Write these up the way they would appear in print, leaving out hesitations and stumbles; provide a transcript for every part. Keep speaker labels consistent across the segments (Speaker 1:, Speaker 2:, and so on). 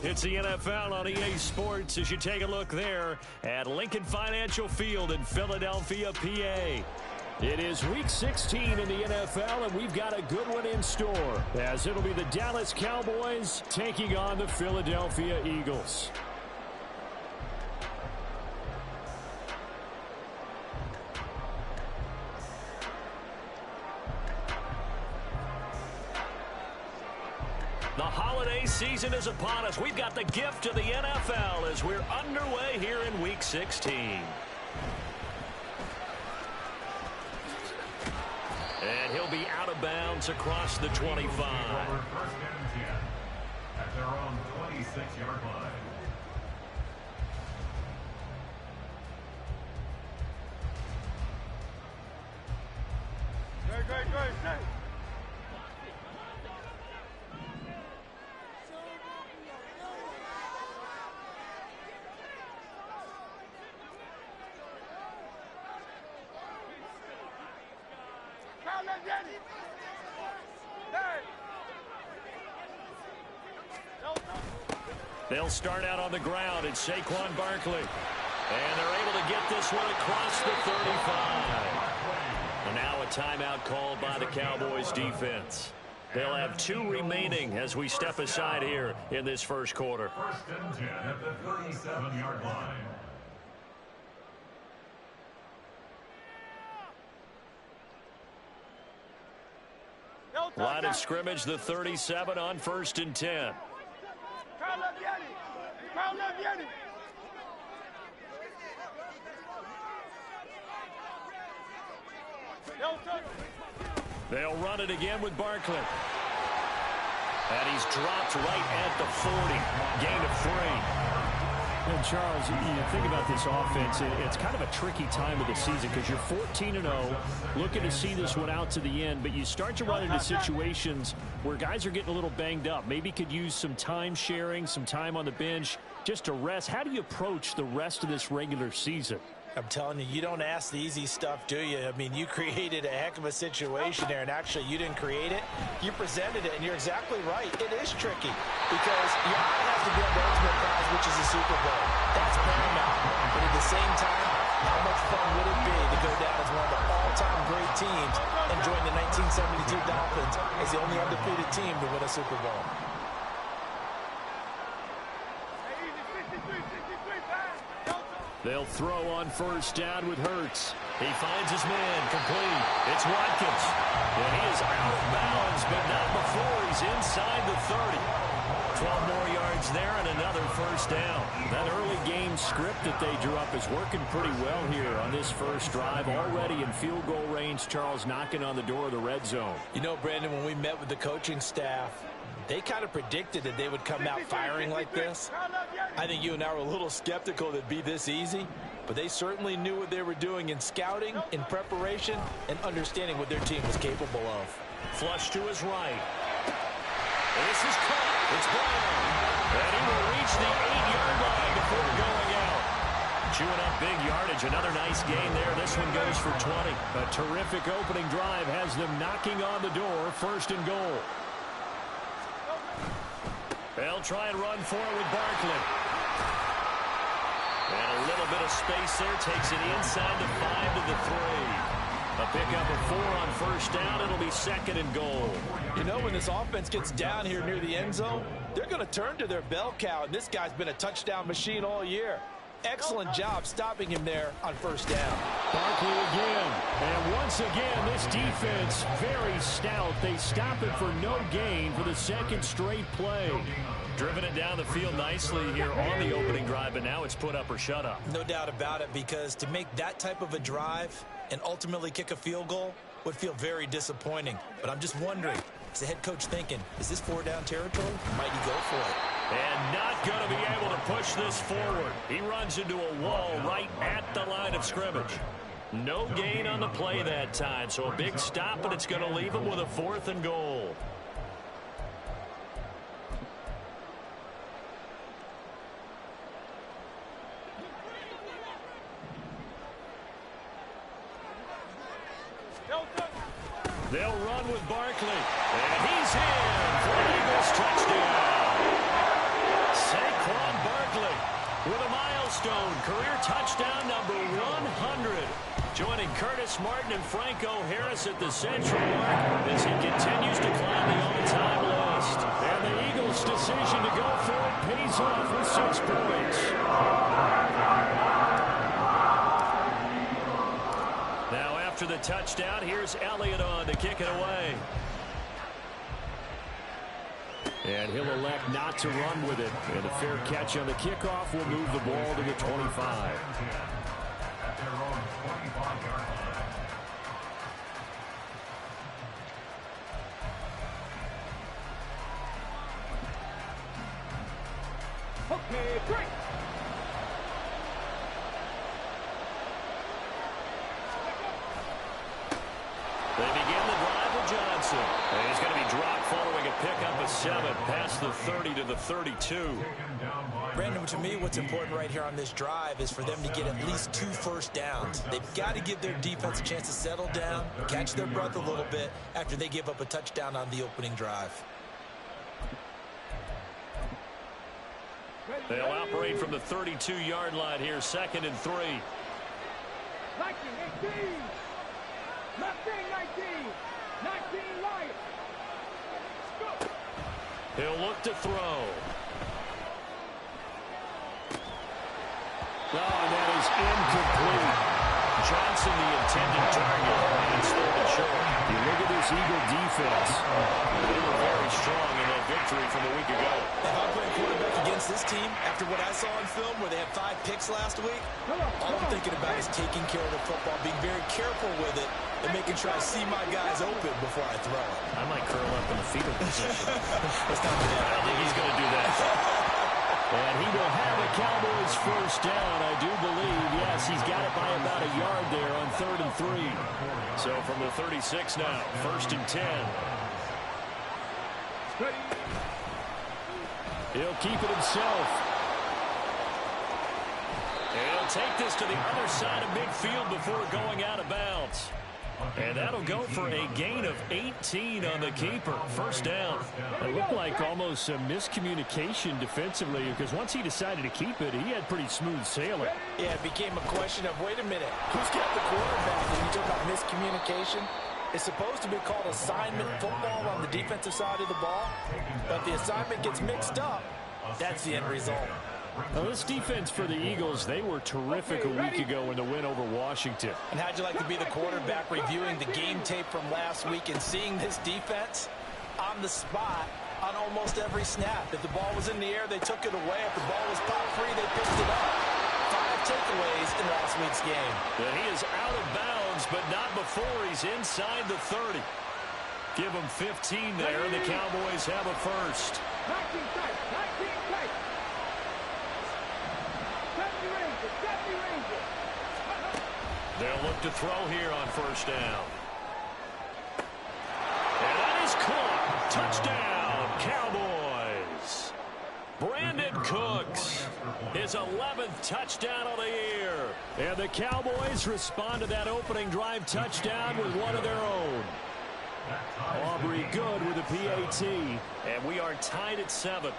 Speaker 1: It's the NFL on EA Sports as you take a look there at Lincoln Financial Field in Philadelphia, PA. It is Week 16 in the NFL, and we've got a good one in store, as it'll be the Dallas Cowboys taking on the Philadelphia Eagles. The holiday season is upon us. We've got the gift of the NFL as we're underway here in Week 16. And he'll be out of bounds across the 25.
Speaker 2: First and 10 at their own 26-yard line.
Speaker 3: Great.
Speaker 1: They'll start out on the ground. It's Saquon Barkley. And they're able to get this one across the 35. And now a timeout called by the Cowboys defense. They'll have 2 remaining as we step aside here in this first quarter.
Speaker 2: First and 10 at the 37-yard line.
Speaker 1: Line of scrimmage, the 37 on first and 10. They'll run it again with Barkley. And he's dropped right at the 40. Gain of 3. And Charles, you think about this offense, it's kind of a tricky time of the season because you're 14-0, looking to see this one out to the end, but you start to run into situations where guys are getting a little banged up. Maybe could use some time sharing, some time on the bench just to rest. How do you approach the rest of this regular season?
Speaker 4: I'm telling you, you don't ask the easy stuff, do you? I mean, you created a heck of a situation there, and actually you didn't create it. You presented it, and you're exactly right. It is tricky because your eye has to be on the ultimate prize, which is the Super Bowl. That's paramount. But at the same time, how much fun would it be to go down as one of the all-time great teams and join the 1972 Dolphins as the only undefeated team to win a Super Bowl?
Speaker 1: They'll throw on first down with Hurts. He finds his man, complete. It's Watkins. And he is out of bounds, but not before he's inside the 30. 12 more yards there and another first down. That early game script that they drew up is working pretty well here on this first drive. Already in field goal range, Charles knocking on the door of the red zone.
Speaker 4: You know, Brandon, when we met with the coaching staff, they kind of predicted that they would come out firing like this. I think you and I were a little skeptical that it'd be this easy, but they certainly knew what they were doing in scouting, in preparation, and understanding what their team was capable of.
Speaker 1: Flush to his right. This is caught. It's Brown. And he will reach the 8-yard line before going out. Chewing up big yardage. Another nice gain there. This one goes for 20. A terrific opening drive has them knocking on the door. First and goal. They'll try and run for it with Barkley. And a little bit of space there. Takes it inside the 5 to the 3. A pickup of 4 on first down. It'll be second and goal.
Speaker 4: You know, when this offense gets down here near the end zone, they're going to turn to their bell cow. And this guy's been a touchdown machine all year. Excellent job stopping him there on first down.
Speaker 1: Barkley again. And once again, this defense very stout. They stop it for no gain for the second straight play. Driven it down the field nicely here on the opening drive, but now it's put up or shut up.
Speaker 4: No doubt about it, because to make that type of a drive and ultimately kick a field goal would feel very disappointing. But I'm just wondering, is the head coach thinking, is this 4-down territory? Might he go for it?
Speaker 1: And not going to be able to push this forward. He runs into a wall right at the line of scrimmage. No gain on the play that time, so a big stop, but it's going to leave him with a 4th and goal. They'll run with Barkley. And he's in for an Eagles touchdown. Curtis Martin and Franco Harris at the central mark as he continues to climb the all-time list. And the Eagles' decision to go for it pays off with 6 points. Now after the touchdown, here's Elliott on to kick it away. And he'll elect not to run with it. And a fair catch on the kickoff will move the ball to the 25.
Speaker 3: Okay, break.
Speaker 1: They begin the drive with Johnson. And he's going to be dropped following a pickup of 7 past the 30 to the 32.
Speaker 4: Brandon, to me, what's important right here on this drive is for them to get at least 2 first downs. They've got to give their defense a chance to settle down, catch their breath a little bit after they give up a touchdown on the opening drive.
Speaker 1: They'll operate from the 32-yard line here, 2nd and 3.
Speaker 3: 19, 18. Left wing, 19. 19, Lions. Go.
Speaker 1: He'll look to throw. Oh, and that is incomplete. Johnson, the intended target, and still the short. You look at this Eagle defense. They were very strong in that victory from a week ago.
Speaker 4: If I'm playing quarterback against this team, after what I saw on film where they had 5 picks last week, all I'm thinking about is taking care of the football, being very careful with it, and making sure I see my guys open before I throw it.
Speaker 1: I might curl up in the fetal position.
Speaker 4: That's not bad.
Speaker 1: I don't think he's going to do that. And he will have a Cowboys first down, I do believe. Yes, he's got it by about a yard there on 3rd and 3. So from the 36 now, 1st and 10. He'll keep it himself. And he'll take this to the other side of midfield before going out of bounds. And that'll go for a gain of 18 on the keeper. First down. It looked like almost a miscommunication defensively because once he decided to keep it, he had pretty smooth sailing.
Speaker 4: Yeah, it became a question of, wait a minute, who's got the quarterback? When you talk about miscommunication, it's supposed to be called assignment football on the defensive side of the ball. But if the assignment gets mixed up, that's the end result.
Speaker 1: Well, this defense for the Eagles, they were terrific a week ago in the win over Washington.
Speaker 4: And how'd you like to be the quarterback reviewing the game tape from last week and seeing this defense on the spot on almost every snap? If the ball was in the air, they took it away. If the ball was pop free, they picked it up. 5 takeaways in last week's game.
Speaker 1: And he is out of bounds, but not before he's inside the 30. Give him 15 there, and the Cowboys have a first.
Speaker 3: 19 tight, 19 tight. 70 Rangers, 70 Rangers.
Speaker 1: They'll look to throw here on first down. And that is caught. Touchdown, Cowboys. Brandon Cooks, his 11th touchdown of the year. And the Cowboys respond to that opening drive touchdown with one of their own. Aubrey Good with a PAT. And we are tied at 7.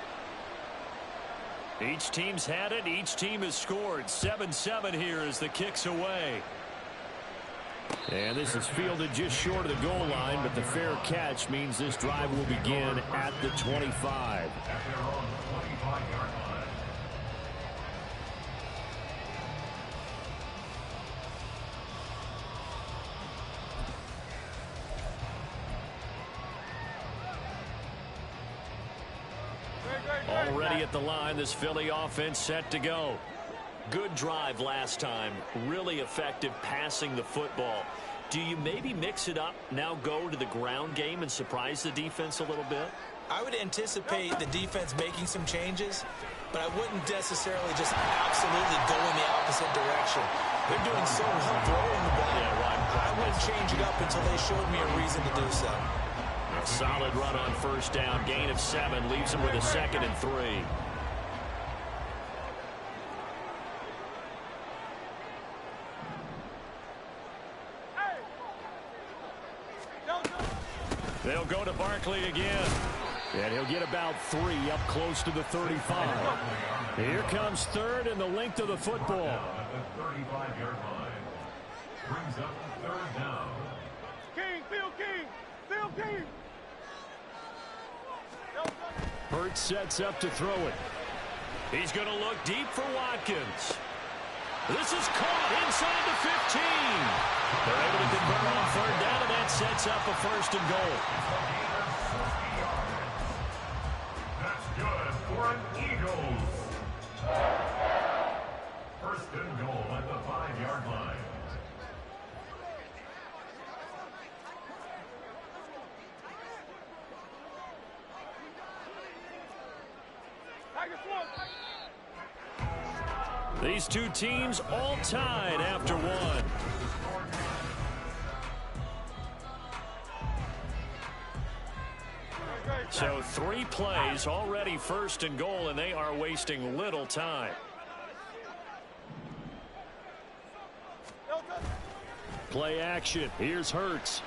Speaker 1: Each team's had it. Each team has scored. 7-7 here as the kick's away. And this is fielded just short of the goal line, but the fair catch means this drive will begin at the 25. Already at the line, this Philly offense set to go. Good drive last time. Really effective passing the football. Do you maybe mix it up, now go to the ground game and surprise the defense a little bit?
Speaker 4: I would anticipate the defense making some changes, but I wouldn't necessarily just absolutely go in the opposite direction. They're doing so well throwing the ball.
Speaker 1: Yeah, right.
Speaker 4: I wouldn't change it up until they showed me a reason to do so.
Speaker 1: A solid run on first down. Gain of 7 leaves him with a 2nd and 3. They'll go to Barkley again. And he'll get about 3 up close to the 35. Here comes 3rd and the length of the football.
Speaker 2: brings up third down.
Speaker 3: King, Phil King, Phil King.
Speaker 1: Hurts sets up to throw it. He's going to look deep for Watkins. This is caught inside the 15. They're able to convert on third down, and that sets up a first and goal.
Speaker 2: That's good for an Eagles. First and goal at the 5-yard line.
Speaker 1: These two teams all tied after one. So 3 plays already first and goal, and they are wasting little time. Play action. Here's Hurts.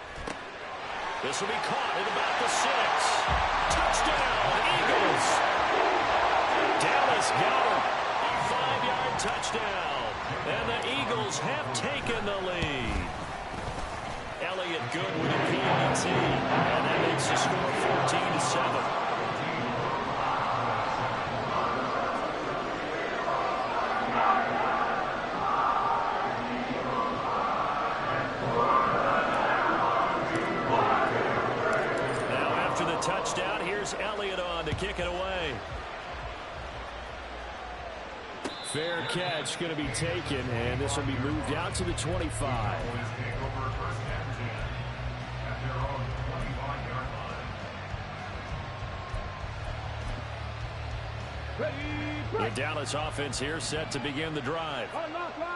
Speaker 1: This will be caught at about the 6. Touchdown, Eagles. Dallas got him. A 5-yard touchdown. And the Eagles have taken the lead. Elliott good with a PAT. And that makes the score 14-7. Touchdown. Here's Elliott on to kick it away. Fair catch going to be taken, and this will be moved out to the 25. The Dallas offense here set to begin the drive.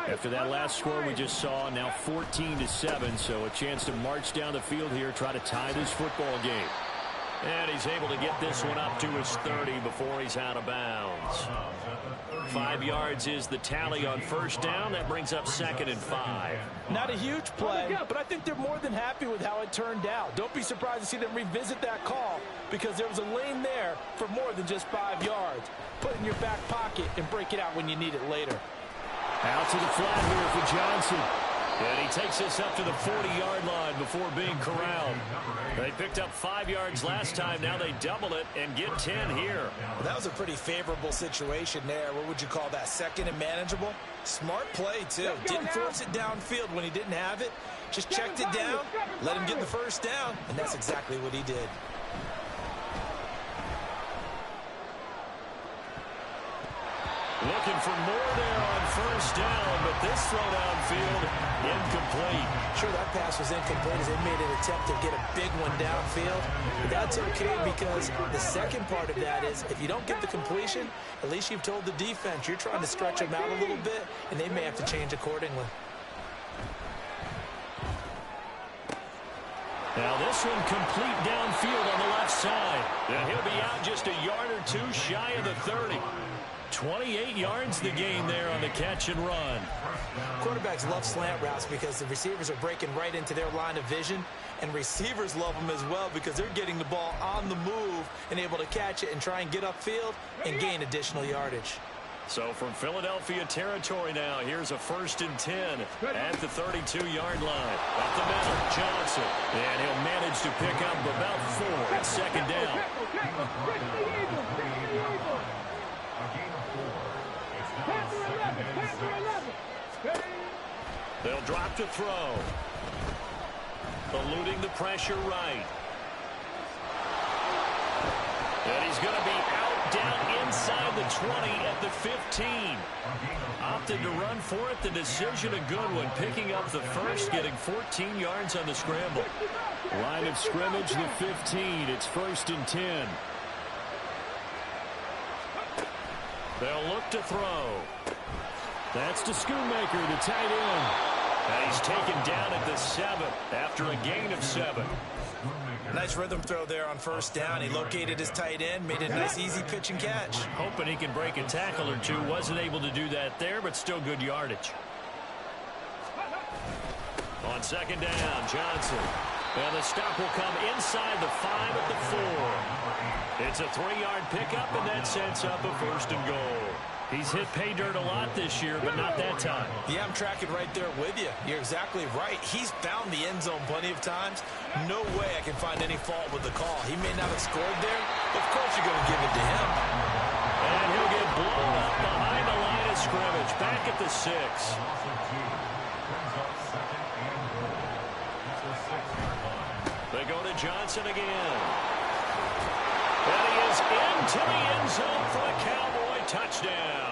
Speaker 1: After that last score we just saw, now 14-7, so a chance to march down the field here, try to tie this football game. And he's able to get this one up to his 30 before he's out of bounds. 5 yards is the tally on first down. That brings up 2nd and 5.
Speaker 4: Not a huge play, but I think they're more than happy with how it turned out. Don't be surprised to see them revisit that call, because there was a lane there for more than just 5 yards. Put it in your back pocket and break it out when you need it later.
Speaker 1: Out to the flat here for Johnson. And he takes us up to the 40-yard line before being corralled. They picked up 5 yards last time. Now they double it and get 10 here.
Speaker 4: Well, that was a pretty favorable situation there. What would you call that? Second and manageable? Smart play, too. Didn't force it downfield when he didn't have it. Just checked it down, let him get the first down, and that's exactly what he did.
Speaker 1: Looking for more there on first down, but this throw downfield incomplete.
Speaker 4: Sure, that pass was incomplete as they made an attempt to get a big one downfield. But that's okay, because the second part of that is if you don't get the completion, at least you've told the defense you're trying to stretch them out a little bit, and they may have to change accordingly.
Speaker 1: Now this one complete downfield on the left side. And he'll be out just a yard or two shy of the 30. 28 yards the gain there on the catch and run.
Speaker 4: Quarterbacks love slant routes because the receivers are breaking right into their line of vision, and receivers love them as well because they're getting the ball on the move and able to catch it and try and get upfield and gain additional yardage.
Speaker 1: So from Philadelphia territory now, here's a 1st and 10 at the 32-yard line. Up the middle, Johnson. And he'll manage to pick up about 4 at 2nd down. They'll drop to throw. Eluding the pressure right. And he's going to be out down inside the 20 at the 15. Opted to run for it. The decision a good one. Picking up the first, getting 14 yards on the scramble. Line of scrimmage, the 15. It's 1st and 10. They'll look to throw. That's to Schoonmaker, the tight end. And he's taken down at the 7 after a gain of 7.
Speaker 4: Nice rhythm throw there on first down. He located his tight end, made it a nice easy pitch and catch.
Speaker 1: Hoping he can break a tackle or two. Wasn't able to do that there, but still good yardage. On 2nd down, Johnson. And the stop will come inside the 5 at the 4. It's a 3-yard pickup, and that sets up a 1st and goal. He's hit pay dirt a lot this year, but not that time.
Speaker 4: Yeah, I'm tracking right there with you. You're exactly right. He's found the end zone plenty of times. No way I can find any fault with the call. He may not have scored there. Of course you're going to give it to him.
Speaker 1: And he'll get blown up behind the line of scrimmage. Back at the 6. They go to Johnson again. And he is into the end zone for a Cowboy touchdown.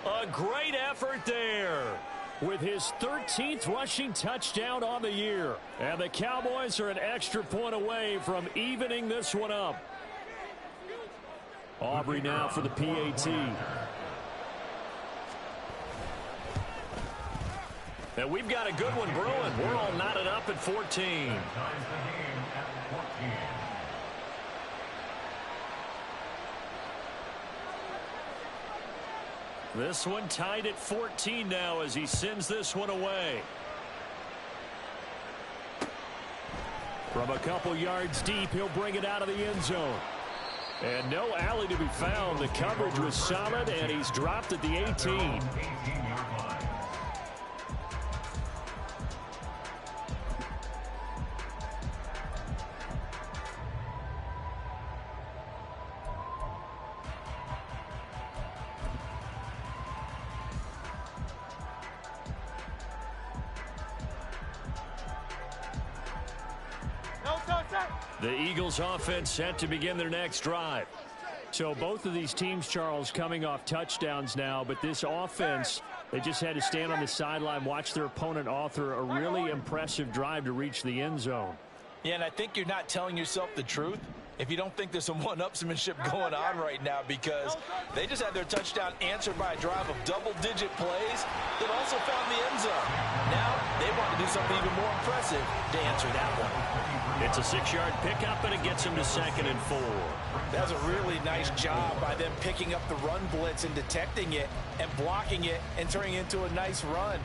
Speaker 1: A great effort there with his 13th rushing touchdown on the year. And the Cowboys are an extra point away from evening this one up. Aubrey now for the PAT. And we've got a good one brewing. We're all knotted up at 14. This one tied at 14 now as he sends this one away. From a couple yards deep, he'll bring it out of the end zone. And no alley to be found. The coverage was solid, and he's dropped at the 18. The Eagles offense set to begin their next drive. So both of these teams, Charles, coming off touchdowns now, but this offense, they just had to stand on the sideline, watch their opponent author a really impressive drive to reach the end zone.
Speaker 4: Yeah, and I think you're not telling yourself the truth if you don't think there's some one-upsmanship going on right now, because they just had their touchdown answered by a drive of double-digit plays that also found the end zone. Now they want to do something even more impressive to answer that one.
Speaker 1: It's a 6-yard pickup, and it gets him to 2nd and 4.
Speaker 4: That's a really nice job by them picking up the run blitz and detecting it and blocking it and turning it into a nice run.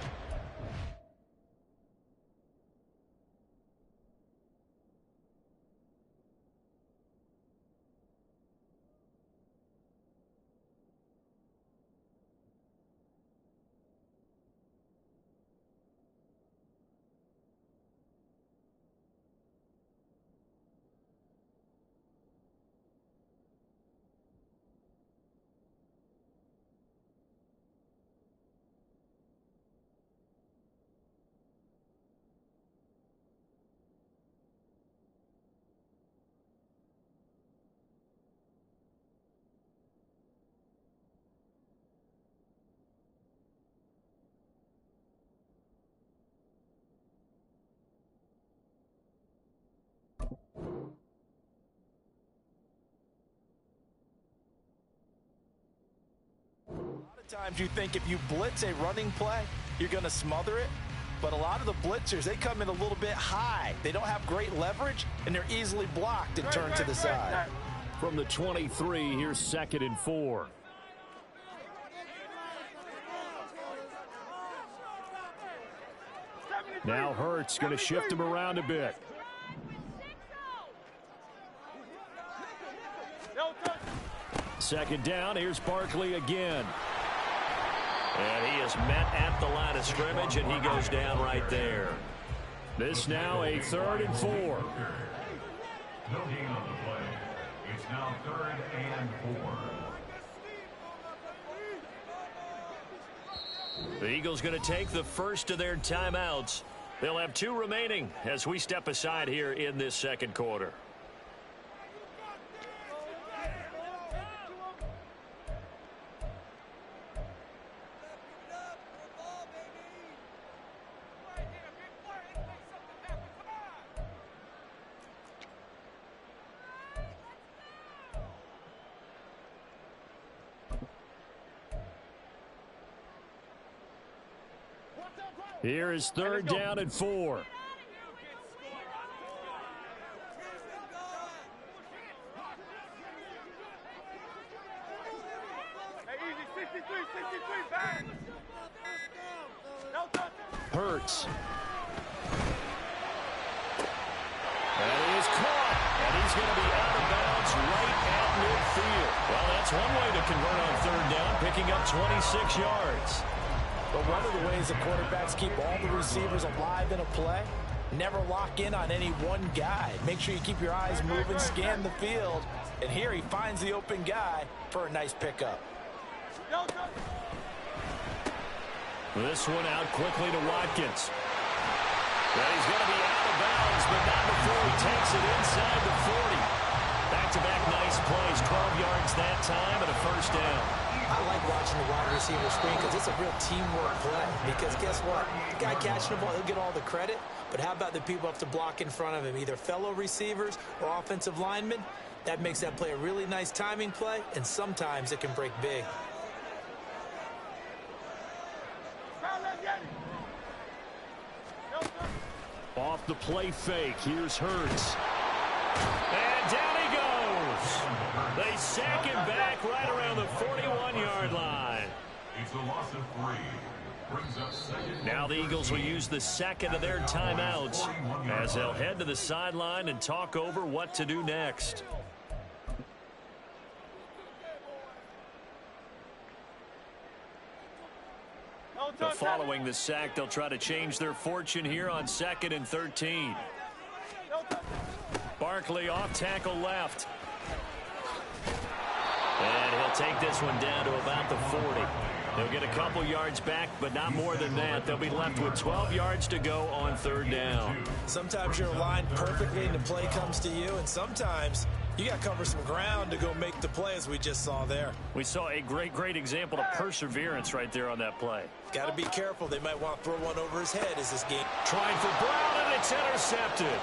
Speaker 4: Times you think if you blitz a running play, you're going to smother it. But a lot of the blitzers, they come in a little bit high. They don't have great leverage, and they're easily blocked and turned to the side.
Speaker 1: From the 23, here's 2nd and 4. Now Hurts going to shift him around a bit. Second down, here's Barkley again. And he is met at the line of scrimmage, and he goes down right there. This now a 3rd and 4.
Speaker 2: No gain on the play. It's now 3rd and 4.
Speaker 1: The Eagles going to take the first of their timeouts. They'll have 2 remaining as we step aside here in this second quarter. Here is 3rd down and 4. Hurts. And he is caught. And he's going to be out of bounds right at midfield. Well, That's one way to convert on third down, picking up 26 yards.
Speaker 4: But one of the ways the quarterbacks keep all the receivers alive in a play, never lock in on any one guy. Make sure you keep your eyes moving, scan the field. And here he finds the open guy for a nice pickup.
Speaker 1: This one out quickly to Watkins. Well, he's going to be out of bounds, but not before he takes it inside the 40. Back-to-back nice plays, 12 yards that time and a first down.
Speaker 4: I like watching the wide receiver screen because it's a real teamwork play. Because guess what? The guy catching the ball, he'll get all the credit. But how about the people up to block in front of him, either fellow receivers or offensive linemen? That makes that play a really nice timing play, and sometimes it can break big.
Speaker 1: Off the play fake, here's Hurts. And down he goes. They sack him back right around the 41-yard line.
Speaker 2: It's a loss of 3. Brings up second.
Speaker 1: Now the Eagles will use the second of their timeouts as they'll head to the sideline and talk over what to do next. Following the sack, they'll try to change their fortune here on 2nd and 13. Barkley off tackle left. And he'll take this one down to about the 40. They'll get a couple yards back, but not more than that. They'll be left with 12 yards to go on third down.
Speaker 4: Sometimes you're aligned perfectly and the play comes to you, and sometimes you got to cover some ground to go make the play, as we just saw there.
Speaker 1: We saw a great example of perseverance right there on that play.
Speaker 4: Got to be careful. They might want to throw one over his head as this game.
Speaker 1: Trying for Brown, and it's intercepted.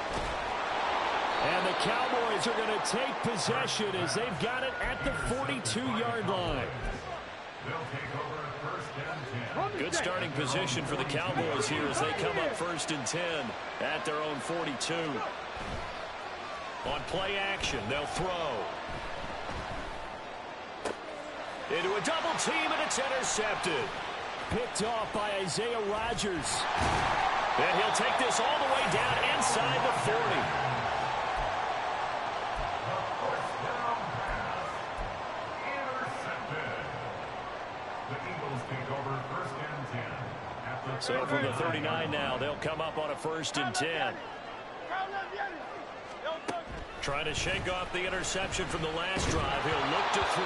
Speaker 1: And the Cowboys are going to take possession as they've got it at the 42-yard line.
Speaker 2: They'll take over at first and 10.
Speaker 1: Good starting position for the Cowboys here as they come up 1st and 10 at their own 42. On play action, they'll throw. Into a double team, and it's intercepted. Picked off by Isaiah Rodgers. And he'll take this all the way down inside the 40. So from the 39 now, they'll come up on a 1st and 10. Trying to shake off the interception from the last drive. He'll look to throw.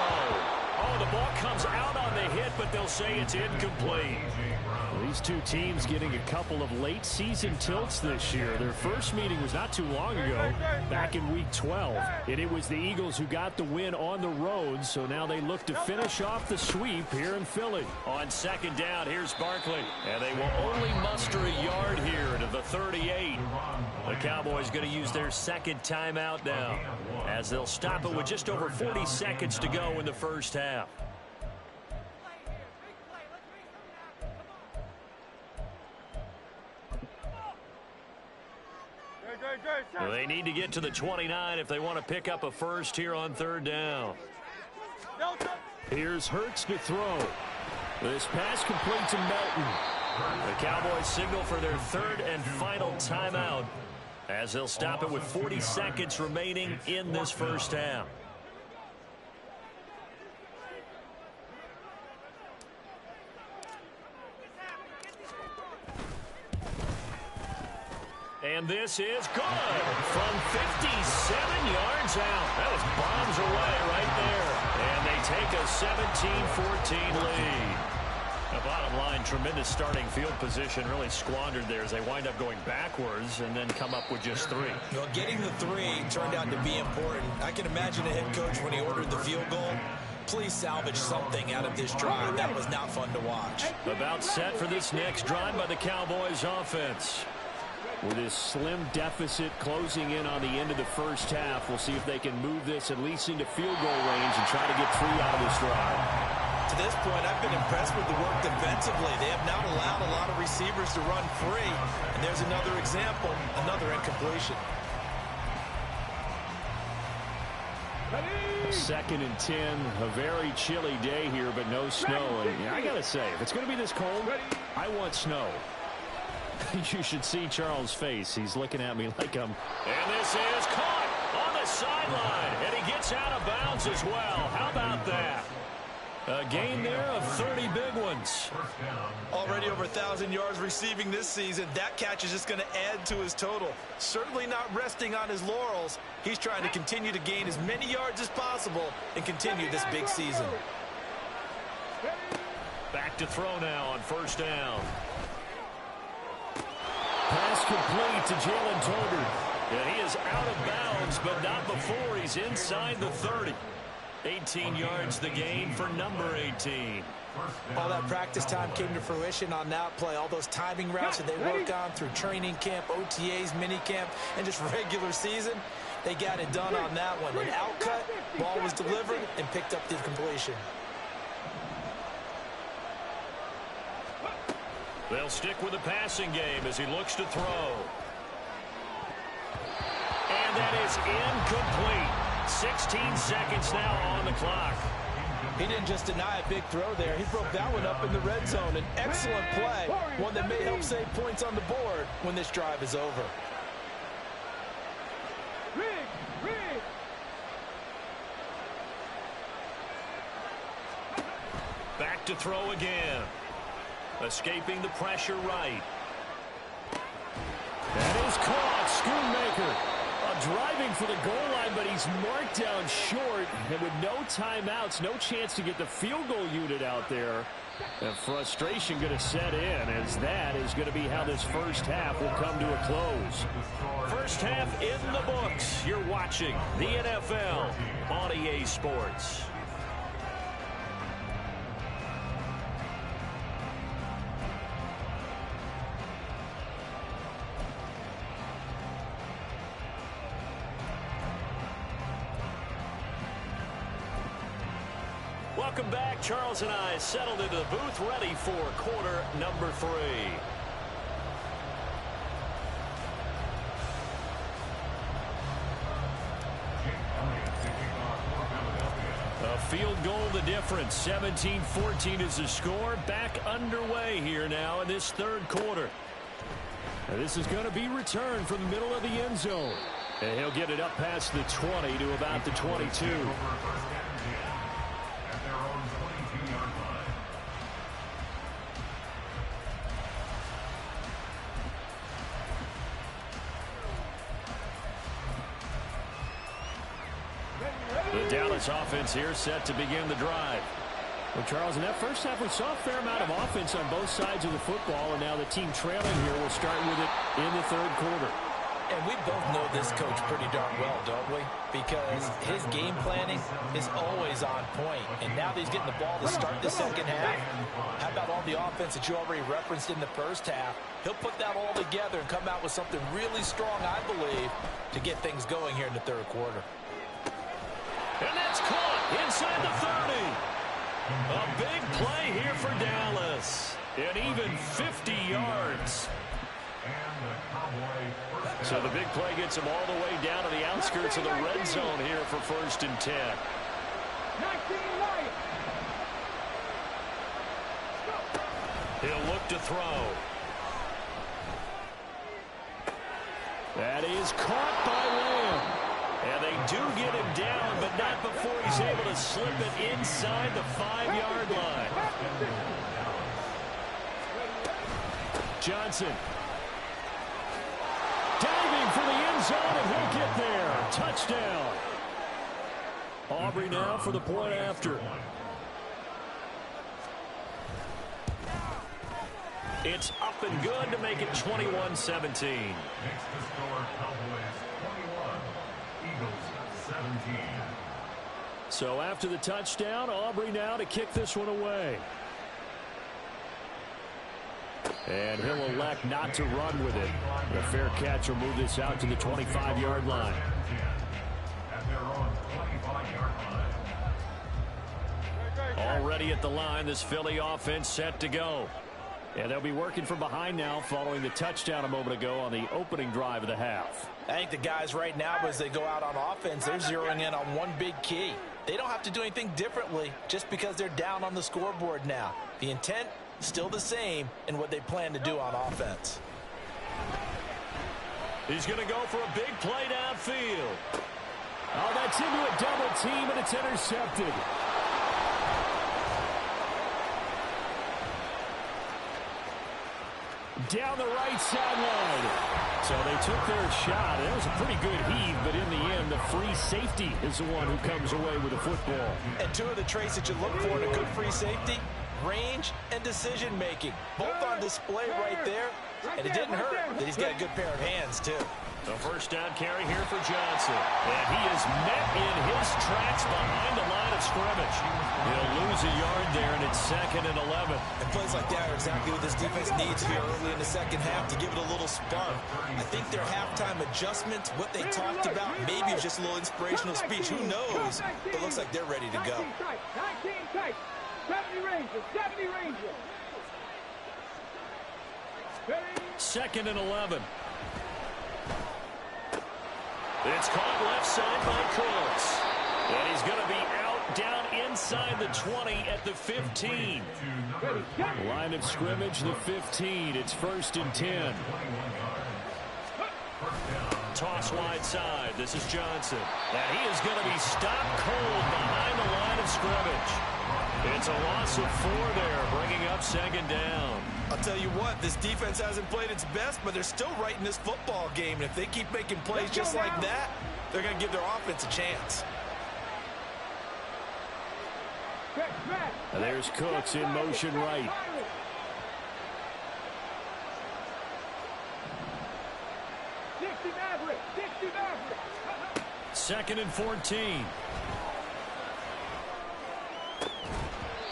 Speaker 1: Oh, the ball comes out on the hit, but they'll say it's incomplete. These two teams getting a couple of late season tilts this year. Their first meeting was not too long ago, back in week 12. And it was the Eagles who got the win on the road, so now they look to finish off the sweep here in Philly. On 2nd down, here's Barkley. And they will only muster a yard here to the 38. The Cowboys going to use their 2nd timeout now, as they'll stop it with just over 40 seconds to go in the first half. They need to get to the 29 if they want to pick up a first here on 3rd down. Here's Hurts to throw. This pass complete to Melton. The Cowboys signal for their 3rd and final timeout as they'll stop it with 40 seconds remaining in this first half. And this is good from 57 yards out. That was bombs away right there. And they take a 17-14 lead. The bottom line, tremendous starting field position, really squandered there as they wind up going backwards and then come up with just 3.
Speaker 4: Well, getting the 3 turned out to be important. I can imagine a head coach when he ordered the field goal. Please salvage something out of this drive. That was not fun to watch.
Speaker 1: About set for this next drive by the Cowboys offense. With this slim deficit closing in on the end of the first half, we'll see if they can move this at least into field goal range and try to get 3 out of this drive.
Speaker 4: To this point, I've been impressed with the work defensively. They have not allowed a lot of receivers to run free. And there's another example, another incompletion.
Speaker 1: 2nd and 10, a very chilly day here, but no snow. And I got to say, if it's going to be this cold, I want snow. You should see Charles' face. He's looking at me like I'm... And this is caught on the sideline. And he gets it's out of bounds as well. How about that? A gain there of 30 big ones.
Speaker 4: Already over 1,000 yards receiving this season. That catch is just going to add to his total. Certainly not resting on his laurels. He's trying to continue to gain as many yards as possible and continue this big season.
Speaker 1: Back to throw now on first down. Pass complete to Jalen Tolbert. And he is out of bounds, but not before he's inside the 30. 18 yards the gain for number 18.
Speaker 4: All that practice time came to fruition on that play. All those timing routes that they work on through training camp, OTAs, mini camp, and just regular season, they got it done on that one. An outcut, ball was delivered, and picked up the completion.
Speaker 1: They'll stick with the passing game as he looks to throw. And that is incomplete. 16 seconds now on the clock.
Speaker 4: He didn't just deny a big throw there. He broke that one up in the red zone. An excellent play, one that may help save points on the board when this drive is over.
Speaker 1: Back to throw again. Escaping the pressure right. That is caught. Schoonmaker. Driving for the goal line, but he's marked down short. And with no timeouts, no chance to get the field goal unit out there. And frustration going to set in, as that is going to be how this first half will come to a close. First half in the books. You're watching the NFL on EA Sports. Welcome back. Charles and I settled into the booth, ready for quarter number 3. A field goal the difference. 17-14 is the score. Back underway here now in this third quarter. And this is going to be returned from the middle of the end zone. And he'll get it up past the 20 to about the 22. The Dallas offense here set to begin the drive. Well, Charles, in that first half, we saw a fair amount of offense on both sides of the football, and now the team trailing here will start with it in the third quarter.
Speaker 4: And we both know this coach pretty darn well, don't we? Because his game planning is always on point. And now that he's getting the ball to start the second half, how about all the offense that you already referenced in the first half? He'll put that all together and come out with something really strong, I believe, to get things going here in the third quarter.
Speaker 1: And that's caught inside the 30. A big play here for Dallas. And even 50 yards. So the big play gets him all the way down to the outskirts of the red zone here for 1st and 10. He'll look to throw. That is caught by Lamb. And they do get him down, but not before he's able to slip it inside the 5-yard line. Johnson. Diving for the end zone, and he'll get there. Touchdown. Aubrey now for the point after. It's up and good to make it 21-17. So after the touchdown, Aubrey now to kick this one away. And he'll elect not to run with it. A fair catch will move this out to the 25-yard line. Already at the line, this Philly offense set to go. And they'll be working from behind now following the touchdown a moment ago on the opening drive of the half.
Speaker 4: I think the guys right now, as they go out on offense, they're zeroing in on one big key. They don't have to do anything differently just because they're down on the scoreboard now. The intent, still the same in what they plan to do on offense.
Speaker 1: He's going to go for a big play downfield. Oh, that's into a double team, and it's intercepted. Down the right sideline. So they took their shot. It was a pretty good heave, but in the end, the free safety is the one who comes away with the football.
Speaker 4: And two of the traits that you look for in a good free safety, range and decision-making. Both on display right there. And it didn't hurt that he's got a good pair of hands, too.
Speaker 1: The first down carry here for Johnson. And he is met in his tracks behind the line of scrimmage. He'll lose a yard there, and it's 2nd and 11.
Speaker 4: And plays like that are exactly what this defense needs here early in the second half to give it a little spark. I think their halftime adjustments, what they talked about, maybe it was just a little inspirational speech. Who knows? But it looks like they're ready to go.
Speaker 3: 19 tight. 70 Rangers. 70 Rangers.
Speaker 1: 2nd and 11. It's caught left side by Cooks. And he's going to be out down inside the 20 at the 15. Line of scrimmage, the 15. It's 1st and 10. Toss wide side. This is Johnson. And he is going to be stopped cold behind the line of scrimmage. It's a loss of 4 there, bringing up 2nd down.
Speaker 4: I'll tell you what, this defense hasn't played its best, but they're still right in this football game. And if they keep making plays just like that, they're going to give their offense a chance.
Speaker 1: And there's Cooks in motion right. Second and 14.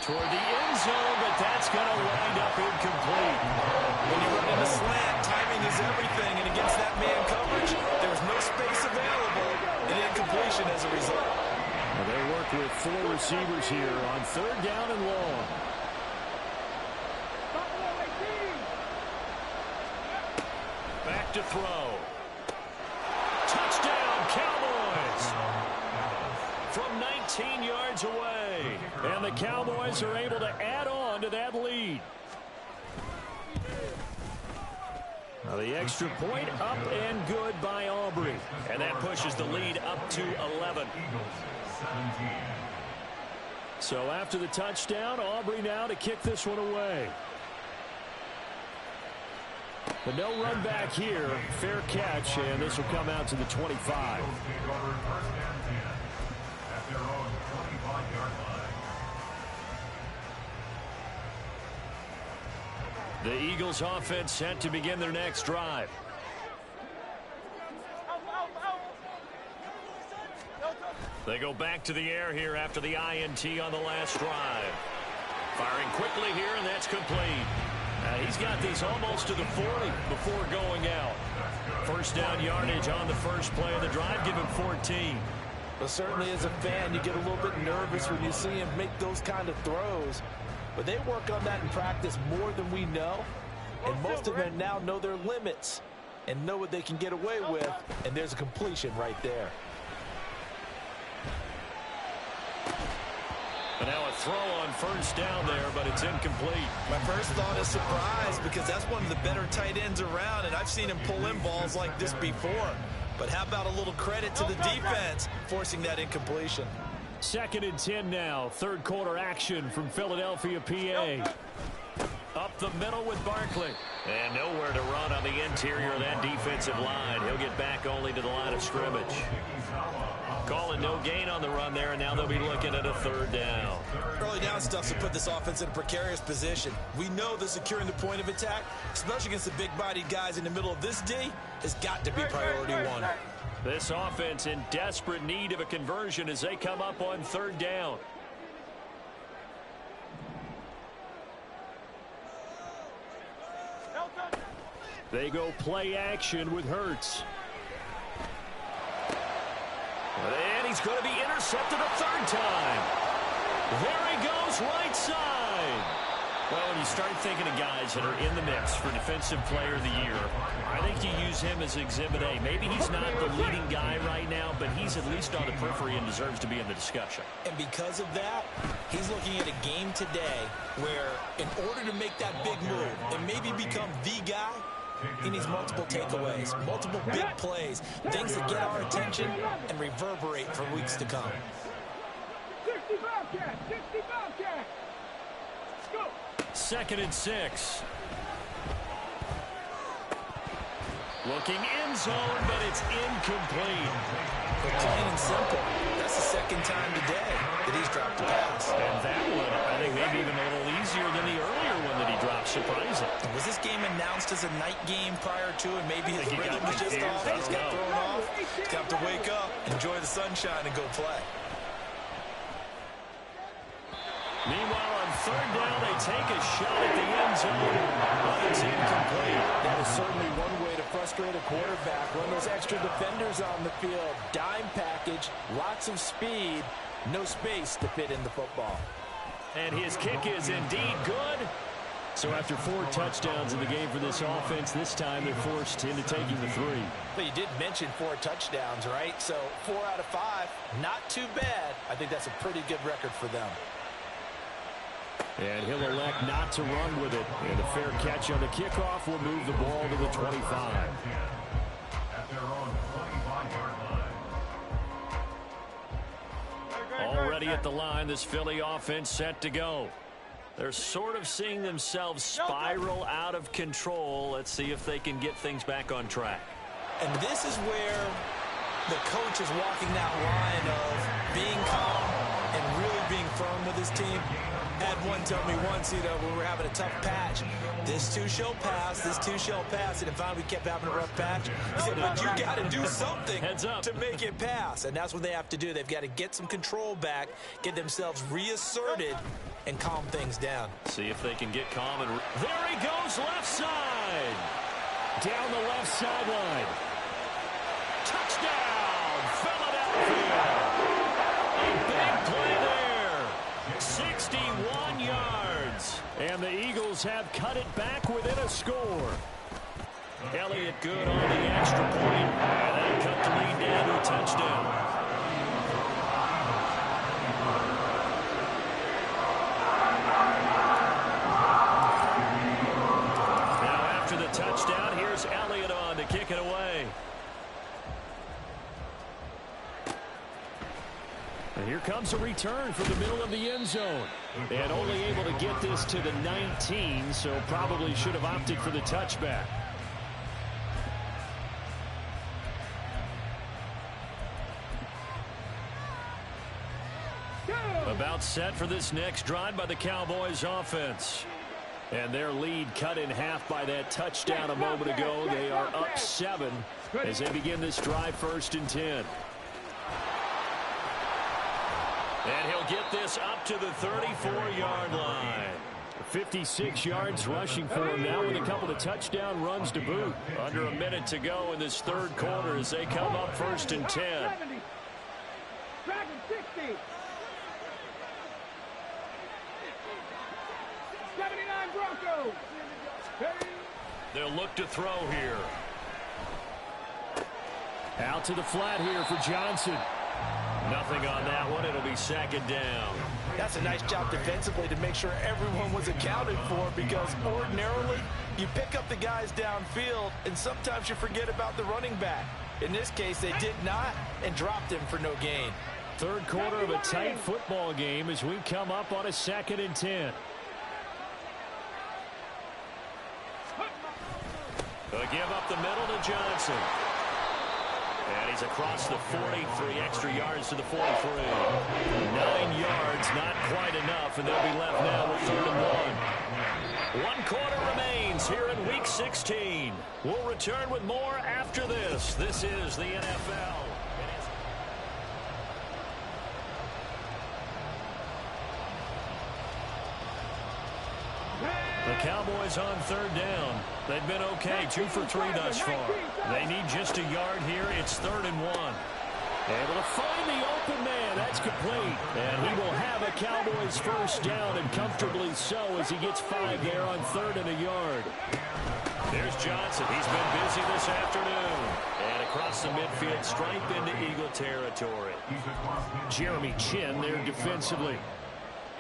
Speaker 1: Toward the end zone, but that's going to wind up incomplete.
Speaker 4: When you run in a slant, timing is everything, and against that man coverage, there's no space available, and incompletion as a result.
Speaker 1: Well, they work with 4 receivers here on 3rd down and long. Back to throw. Touchdown, Cowboys! From 19 yards away. And the Cowboys are able to add on to that lead. Now the extra point up and good by Aubrey. And that pushes the lead up to 11. So after the touchdown, Aubrey now to kick this one away. But no run back here. Fair catch, and this will come out to the 25. The Eagles offense set to begin their next drive. They go back to the air here after the INT on the last drive. Firing quickly here, and that's complete. He's got this almost to the 40 before going out. First down yardage on the first play of the drive. Give him 14.
Speaker 4: Well, certainly as a fan, you get a little bit nervous when you see him make those kind of throws. But they work on that in practice more than we know. And most of them now know their limits and know what they can get away with. And there's a completion right there.
Speaker 1: And now a throw on first down there, but it's incomplete.
Speaker 4: My first thought is surprise because that's one of the better tight ends around, and I've seen him pull in balls like this before. But how about a little credit to the defense forcing that incompletion?
Speaker 1: 2nd and 10 now. 3rd quarter action from Philadelphia, PA. Up the middle with Barkley. And nowhere to run on the interior of that defensive line. He'll get back only to the line of scrimmage. Calling no gain on the run there, and now they'll be looking at a 3rd down.
Speaker 4: Early down stuff to put this offense in a precarious position. We know that securing the point of attack, especially against the big-bodied guys in the middle of this D, has got to be priority 1.
Speaker 1: This offense in desperate need of a conversion as they come up on 3rd down. They go play action with Hurts. And he's going to be intercepted a 3rd time. There he goes, right side. Well, when you start thinking of guys that are in the mix for Defensive Player of the Year, I think you use him as Exhibit A. Maybe he's not the leading guy right now, but he's at least on the periphery and deserves to be in the discussion.
Speaker 4: And because of that, he's looking at a game today where in order to make that big move and maybe become the guy, He needs multiple takeaways, multiple big plays, things that get our attention and reverberate for weeks to come.
Speaker 3: 60 Bobcat, 60 Bobcat. Go.
Speaker 1: 2nd and 6. Looking end zone, but it's incomplete.
Speaker 4: But plain and simple, that's the 2nd time today that he's dropped a pass.
Speaker 1: And that one, I think, maybe even a little easier than the earlier one that he dropped. Surprising.
Speaker 4: Was this game announced as a night game prior to, and maybe his rhythm was just off? He just got thrown off. He's got to wake up, enjoy the sunshine, and go play.
Speaker 1: Meanwhile, on 3rd down, they take a shot at the end zone, but it's incomplete.
Speaker 5: That is certainly one way to frustrate a quarterback. Run those extra defenders on the field. Dime package, lots of speed, no space to fit in the football.
Speaker 1: And his kick is indeed good. So after 4 touchdowns in the game for this offense, this time they're forced into taking the 3.
Speaker 4: But you did mention 4 touchdowns, right? So 4 out of 5, not too bad. I think that's a pretty good record for them.
Speaker 1: And he'll elect not to run with it. And a fair catch on the kickoff will move the ball to the 25.
Speaker 2: At their own 25-yard line.
Speaker 1: Already at the line, this Philly offense set to go. They're sort of seeing themselves spiral out of control. Let's see if they can get things back on track.
Speaker 4: And this is where the coach is walking that line of being calm and really being firm with his team. Had one tell me once, when we were having a tough patch, this too shall pass, this too shall pass, and finally we kept having a rough patch. He said, but you got to do something to make it pass, and that's what they have to do. They've got to get some control back, get themselves reasserted, and calm things down.
Speaker 1: See if they can get calm. And there he goes, left side. Down the left sideline. Touchdown, Philadelphia. A big play there. 61 yards. And the Eagles have cut it back within a score. Elliott good on the extra point. And that cut the lead down to a touchdown. Now after the touchdown, here's Elliott on to kick it away. And here comes a return from the middle of the end zone. And only able to get this to the 19, so probably should have opted for the touchback. About set for this next drive by the Cowboys offense. And their lead cut in half by that touchdown a moment ago. They are up 7 as they begin this drive 1st and 10. And he'll get this up to the 34-yard line. 56 yards rushing for him now with a couple of touchdown runs to boot. Under a minute to go in this 3rd quarter as they come up 1st and 10.
Speaker 3: Dragon 60. 79 Broncos.
Speaker 1: They'll look to throw here. Out to the flat here for Johnson. Nothing on that one. It'll be 2nd down.
Speaker 4: That's a nice job defensively to make sure everyone was accounted for, because ordinarily you pick up the guys downfield and sometimes you forget about the running back. In this case, they did not and dropped him for no gain.
Speaker 1: 3rd quarter of a tight football game as we come up on a 2nd and 10. A give up the middle to Johnson. And he's across the 40, 3 extra yards to the 43. 9 yards, not quite enough, and they'll be left now with 3rd and 1. 1 quarter remains here in Week 16. We'll return with more after this. This is the NFL. The Cowboys on 3rd down. They've been okay, 2 for 3 thus far. They need just a yard here. It's 3rd and 1. Able to find the open man. That's complete. And he will have a Cowboys 1st down, and comfortably so, as he gets 5 there on 3rd and a yard. There's Johnson. He's been busy this afternoon. And across the midfield, stripe into Eagle territory. Jeremy Chin there defensively.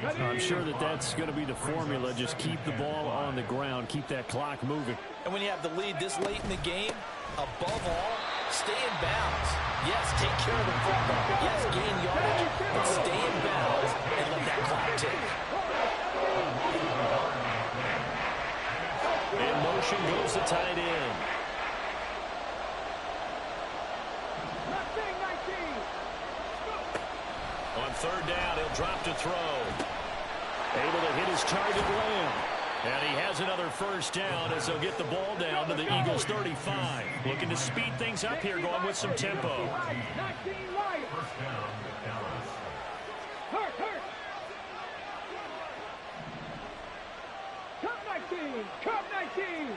Speaker 1: I'm sure that that's going to be the formula. Just keep the ball on the ground. Keep that clock moving.
Speaker 4: And when you have the lead this late in the game, above all, stay in bounds. Yes, take care of the football. Yes, gain yardage, but stay in bounds and let that clock tick.
Speaker 1: In motion goes the tight end. On third down, he'll drop to throw. Able to hit his target land. And he has another first down as they'll get the ball down to the Eagles' 35. Looking to speed things up here, going with some tempo.
Speaker 2: First down, Dallas.
Speaker 3: Hurt. Cup 19.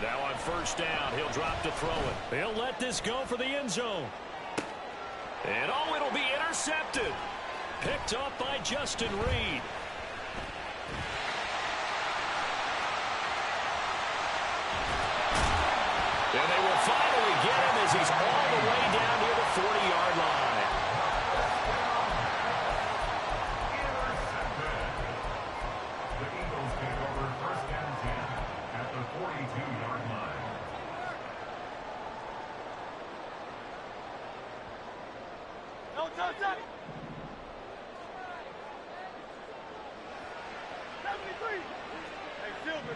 Speaker 1: Now on first down, he'll drop to throw it. He'll let this go for the end zone. And it'll be intercepted. Picked up by Justin Reed. And they will finally get him as he's all the way down near the 40-yard line.
Speaker 2: The Eagles take over first and 10 at the 42-yard line.
Speaker 3: No, 73. Hey, Silver.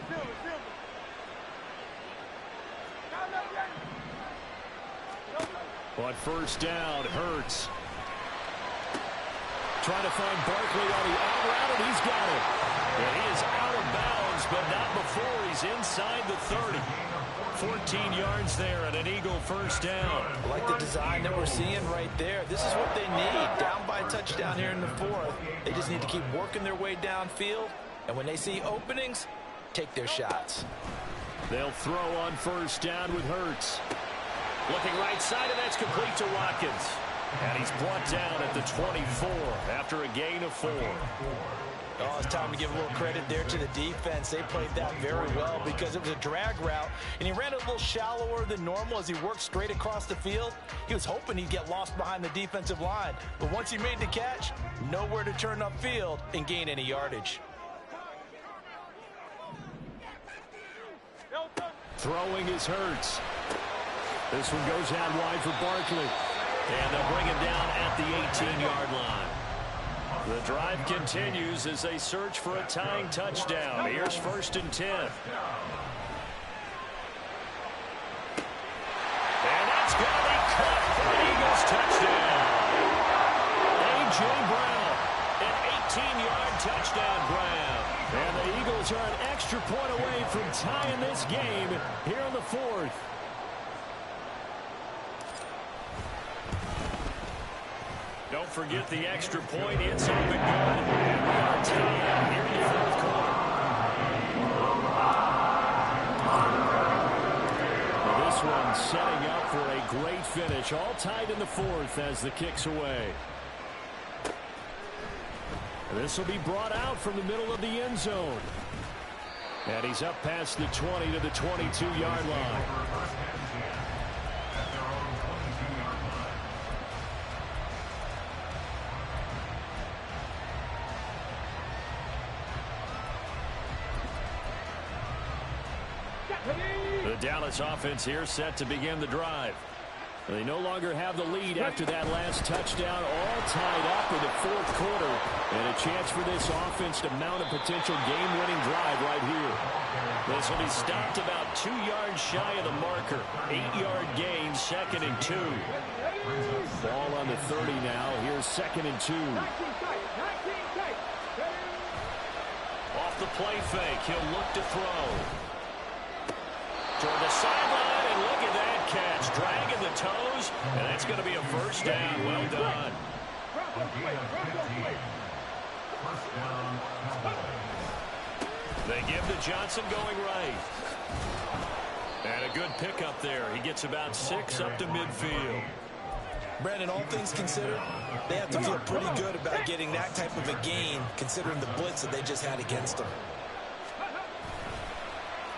Speaker 1: On first down, Hurts. Trying to find Barkley on the out route, and he's got it. And he is out of bounds, but not before he's inside the 30. 14 yards there and an Eagle first down.
Speaker 4: I like the design that we're seeing right there. This is what they need. Down by a touchdown here in the fourth. They just need to keep working their way downfield. And when they see openings, take their shots.
Speaker 1: They'll throw on first down with Hurts. Looking right side, and that's complete to Watkins. And he's brought down at the 24 after a gain of 4.
Speaker 4: Oh, it's time to give a little credit there to the defense. They played that very well because it was a drag route, and he ran a little shallower than normal as he worked straight across the field. He was hoping he'd get lost behind the defensive line, but once he made the catch, nowhere to turn upfield and gain any yardage.
Speaker 1: Throwing is Hurts. This one goes out wide for Barkley. And they'll bring him down at the 18-yard line. The drive continues as they search for a tying touchdown. Here's first and 10. And that's going to be caught for an Eagles touchdown. A.J. Brown, an 18-yard touchdown grab. And the Eagles are an extra point away from tying this game here in the fourth. Don't forget the extra point. It's up and good. And we are tied here in the fourth quarter. Well, this one setting up for a great finish. All tied in the fourth as the kick's away. This will be brought out from the middle of the end zone. And he's up past the 20 to the 22-yard line. The Dallas offense here set to begin the drive. They no longer have the lead after that last touchdown, all tied up in the fourth quarter. And a chance for this offense to mount a potential game-winning drive right here. This will be stopped about 2 yards shy of the marker. 8-yard gain, second and 2. Ball on the 30 now. Here's second and 2. Off the play fake, he'll look to throw. Toward the sideline, and look at that catch. Dragging the toes, and that's going to be a first down. Well done. They give to Johnson going right. And a good pickup there. He gets about 6 up to midfield.
Speaker 4: Brandon, all things considered, they have to feel pretty good about getting that type of a gain, considering the blitz that they just had against them.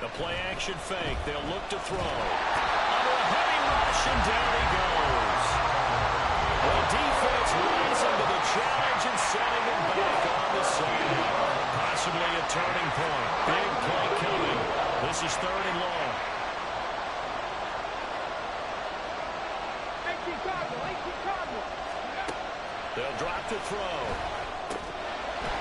Speaker 1: The play-action fake. They'll look to throw. Under a heavy rush, and down he goes. The defense rising to the challenge and setting him back on the side. Possibly a turning point. Big play coming. This is 3rd and long.
Speaker 3: 18 Cardinal.
Speaker 1: They'll drop to throw.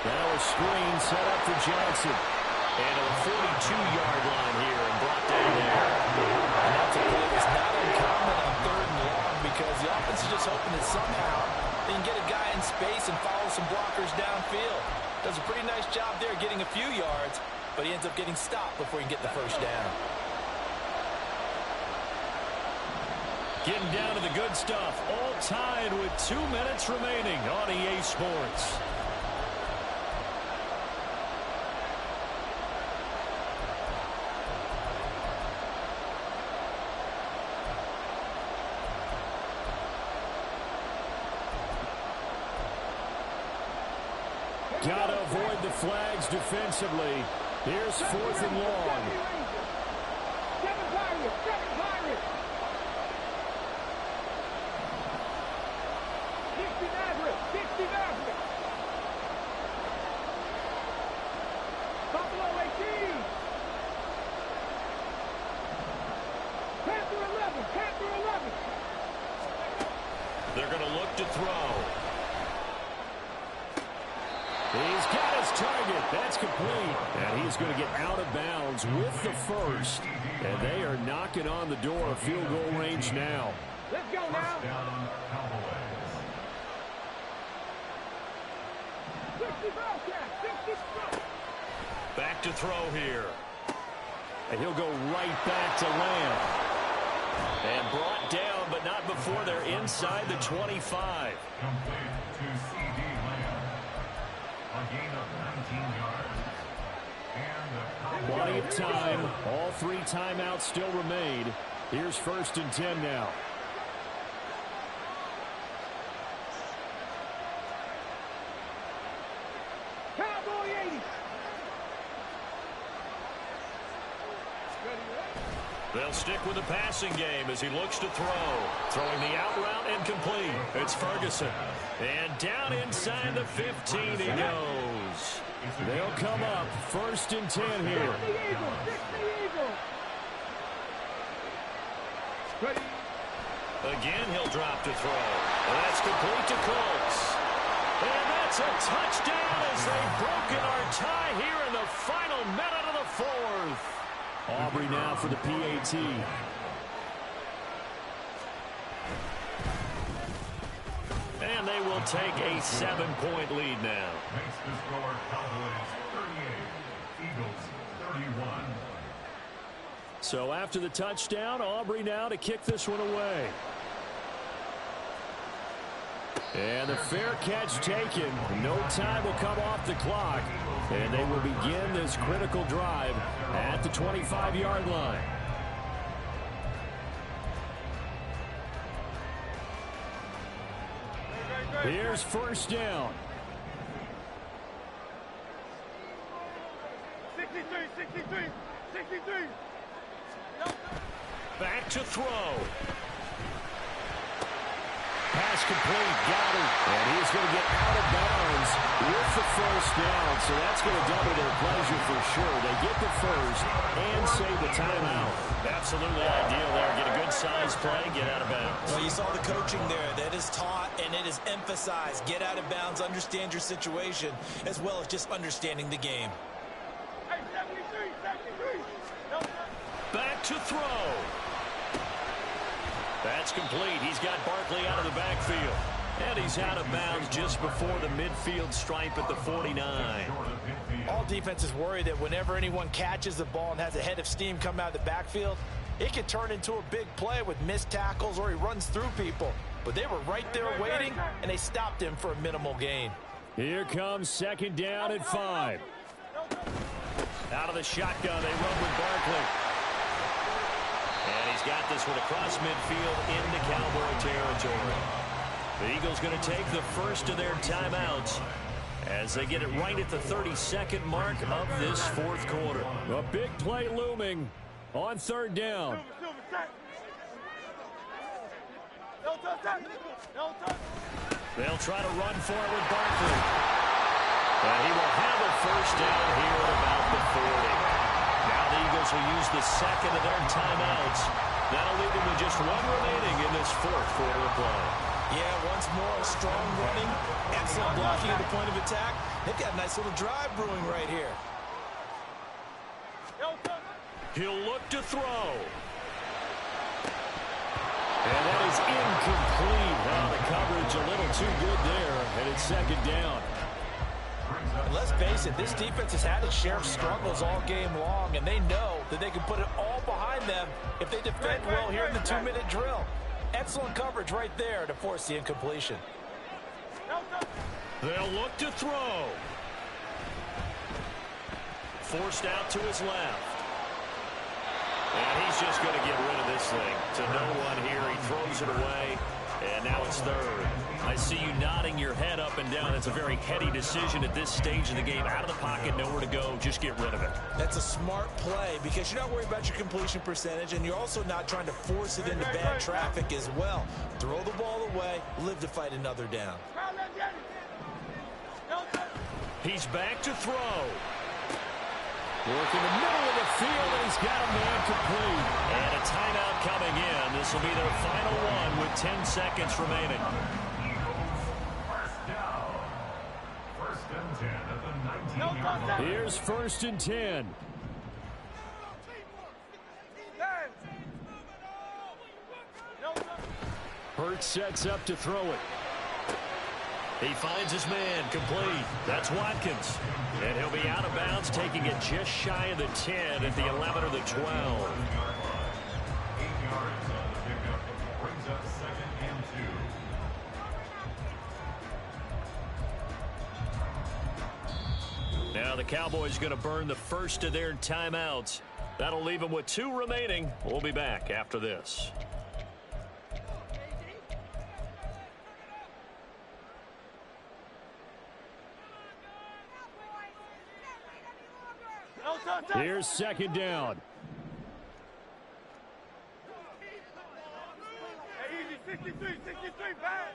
Speaker 1: Now a screen set up for Johnson. And a 42-yard line here and brought down there.
Speaker 5: And that's a play that's not uncommon on 3rd and long because the offense is just hoping that somehow they can get a guy in space and follow some blockers downfield. Does a pretty nice job there getting a few yards, but he ends up getting stopped before he can get the first down.
Speaker 1: Getting down to the good stuff. All tied with 2 minutes remaining on EA Sports. Got to avoid the flags defensively. Here's 4th and long.
Speaker 3: 7 Pirates. 60 Nazareth. Buffalo 18. Panther 11.
Speaker 1: They're going to look to throw. He's got his target. That's complete. And he's going to get out of bounds with the first. And they are knocking on the door of field goal range now.
Speaker 3: Let's go now.
Speaker 2: First down, Cowboys.
Speaker 3: 60
Speaker 1: Back to throw here. And he'll go right back to Lamb. And brought down, but not before they're inside the 25.
Speaker 2: Complete to C.D. Lamb. A gain of 19 yards. And the
Speaker 1: Plenty of time. All 3 timeouts still remain. Here's 1st and 10 now.
Speaker 3: Cowboy 80.
Speaker 1: They'll stick with the passing game as he looks to throw. Throwing the out route and complete. It's Ferguson. And down inside the 15 he goes. They'll come up 1st and 10 here.
Speaker 3: 60 Eagles.
Speaker 1: Again, he'll drop to throw. That's complete to Colts. And that's a touchdown as they've broken our tie here in the final minute of the 4th. Aubrey now for the PAT. And they will take a 7-point lead now.
Speaker 2: makes the score Cowboys 38, Eagles 31.
Speaker 1: So after the touchdown, Aubrey now to kick this one away. And the fair catch taken. No time will come off the clock. And they will begin this critical drive at the 25-yard line. Here's 1st down.
Speaker 3: 63.
Speaker 1: Back to throw. Pass complete. Got it. And he's going to get out of bounds with the first down. So that's going to double their pleasure for sure. They get the first and save the timeout. Absolutely ideal there. Get a good size play, get out of bounds.
Speaker 5: Well, you saw the coaching there. That is taught and it is emphasized. Get out of bounds, understand your situation, as well as just understanding the game.
Speaker 3: Hey, 73.
Speaker 1: Back to throw. That's complete. He's got Barkley out of the backfield. And he's out of bounds just before the midfield stripe at the 49.
Speaker 5: All defenses worry that whenever anyone catches the ball and has a head of steam come out of the backfield, it can turn into a big play with missed tackles or he runs through people. But they were right there waiting, and they stopped him for a minimal gain.
Speaker 1: Here comes 2nd down at 5. Out of the shotgun, they run with Barkley. And he's got this one across midfield into Cowboy territory. The Eagles going to take the first of their timeouts as they get it right at the 32nd mark of this 4th quarter. A big play looming on 3rd down. They'll try to run for it with Barkley. And he will have a first down here at about the 40. Now the Eagles will use the second of their timeouts. That'll leave them with just one remaining in this fourth quarter of play.
Speaker 4: Yeah, once more, strong running, excellent blocking at the point of attack. They've got a nice little drive brewing right here.
Speaker 1: He'll look to throw. And that is incomplete. The coverage a little too good there, and it's second down.
Speaker 4: And let's face it, this defense has had its share of struggles all game long, and they know that they can put it all behind them if they defend well here in the 2-minute drill. Excellent coverage right there to force the incompletion.
Speaker 1: They'll look to throw. Forced out to his left. And he's just going to get rid of this thing to no one here. He throws it away, and now it's third. I see you nodding your head up and down. It's a very heady decision at this stage of the game. Out of the pocket, nowhere to go. Just get rid of it.
Speaker 4: That's a smart play because you're not worried about your completion percentage, and you're also not trying to force it into bad traffic as well. Throw the ball away, live to fight another down.
Speaker 1: He's back to throw. Work in the middle of the field, and he's got a man complete. And a timeout coming in. This will be their final one with 10 seconds remaining.
Speaker 2: First down. First and 10 at the 19-yard line.
Speaker 1: Here's first and 10. Hurts sets up to throw it. He finds his man, complete. That's Watkins. And he'll be out of bounds, taking it just shy of the 10 at the 11 or the 12.
Speaker 2: 8 yards on the pickup. Brings up second and 2.
Speaker 1: Now the Cowboys going to burn the first of their timeouts. That'll leave them with 2 remaining. We'll be back after this. Here's second down.
Speaker 3: Easy, 63, pass.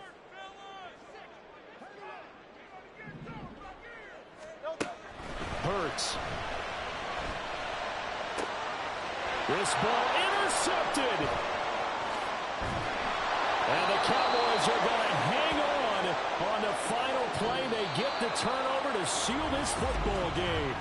Speaker 1: Hurts. This ball intercepted. And the Cowboys are going to hang on the final play. They get the turnover to seal this football game.